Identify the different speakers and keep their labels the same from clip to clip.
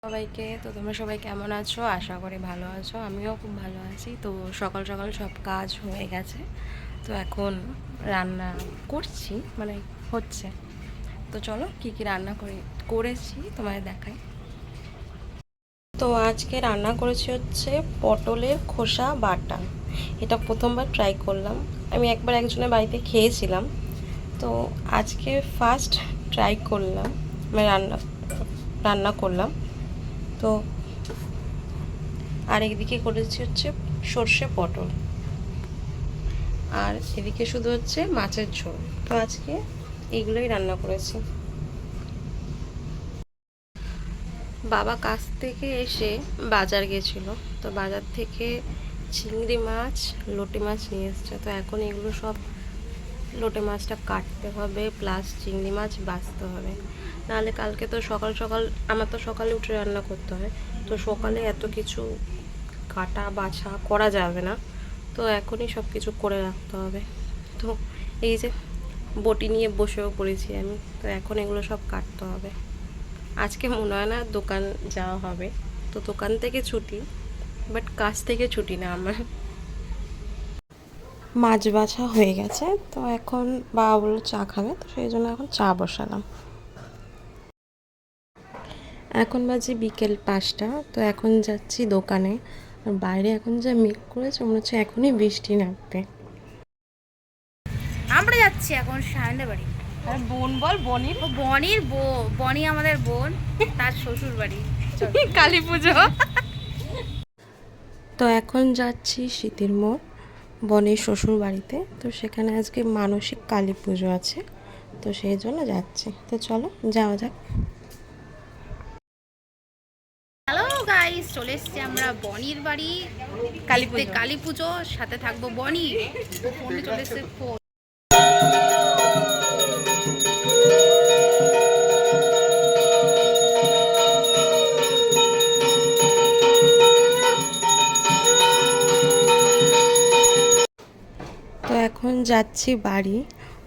Speaker 1: সবাইকে তো তোমরা সবাই কেমন আছো? আশা করি ভালো আছো। আমিও খুব ভালো আছি। তো সকাল সকাল সব কাজ হয়ে গেছে। তো এখন রান্না করছি, মানে হচ্ছে। তো চলো কি কি রান্না করেছি তোমায় দেখাই। তো আজকে রান্না করেছি হচ্ছে পটলের খোসা বাটা। এটা প্রথমবার ট্রাই করলাম। আমি একবার একজনের বাড়িতে খেয়েছিলাম। তো আজকে ফার্স্ট ট্রাই করলাম, মানে রান্না রান্না করলাম। তো আর একদিকে করেছি হচ্ছে সর্ষে পটল, আর এদিকে শুধু হচ্ছে মাছের ঝোল। তো আজকে এইগুলোই রান্না করেছি। বাবা কাছ থেকে এসে বাজার গেছিল। তো বাজার থেকে চিংড়ি মাছ, লোটে মাছ নিয়ে এসছে। তো এখন এগুলো সব লোটে মাছটা কাটতে হবে, প্লাস চিংড়ি মাছ বাছতে হবে। নাহলে কালকে তো সকাল সকাল, আমার তো সকালে উঠে রান্না করতে হয়। তো সকালে এত কিছু কাটা বাছা করা যাবে না। তো এখনই সব কিছু করে রাখতে হবে। তো এই যে বটি নিয়ে বসেও পড়েছি আমি। তো এখন এগুলো সব কাটতে হবে। আজকে মনে হয় না দোকান যাওয়া হবে। তো দোকান থেকে ছুটি, বাট কাজ থেকে ছুটি না আমার। মাছ বাছা হয়ে গেছে। তো এখন বাবা বললো চা খাবে, তো সেই জন্য এখন চা বসালাম। এখন বাজে বিকেল 5টা। তো এখন যাচ্ছি দোকানে। আর বাইরে এখন যা মেঘ করেছে, মনে হচ্ছে এখনই বৃষ্টি নামবে।
Speaker 2: আমরা যাচ্ছি এখন সায়নের বাড়ি।
Speaker 1: আর বোন বল, বনির
Speaker 2: ও বনির বনি আমাদের বোন, তার শ্বশুর বাড়ি।
Speaker 1: কালী পুজো। তো এখন যাচ্ছি স্মৃতির মোড়, বনের শ্বশুর বাড়িতে। তো সেখানে আজকে মানসিক কালী পুজো আছে। তো সেই জন্য যাচ্ছি। তো চলো যাওয়া যাক।
Speaker 2: হ্যালো গাইস, চলে এসছি আমরা বনির বাড়ি
Speaker 1: কালী পুজো।
Speaker 2: কালী পুজো, সাথে থাকবো বনি। ও ফোনে চলে এসছে ফোন।
Speaker 1: তো এখন যাচ্ছি বাড়ি।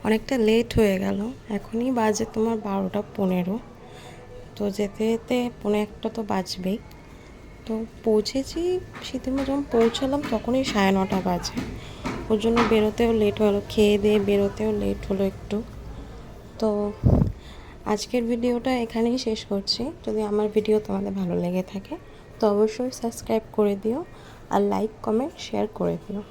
Speaker 1: অনেকটা লেট হয়ে গেল। এখনই বাজে তোমার 12টা 15। তো যেতে যেতে 1:45 তো বাজবেই। তো পৌঁছেছি শীতের, যখন পৌঁছালাম তখনই 9:30 বাজে। ওর জন্য বেরোতেও লেট হলো, খেয়ে দিয়ে বেরোতেও লেট হলো একটু। তো আজকের ভিডিওটা এখানেই শেষ করছি। যদি আমার ভিডিও তোমাদের ভালো লেগে থাকে তো অবশ্যই সাবস্ক্রাইব করে দিও, আর লাইক কমেন্ট শেয়ার করে দিও।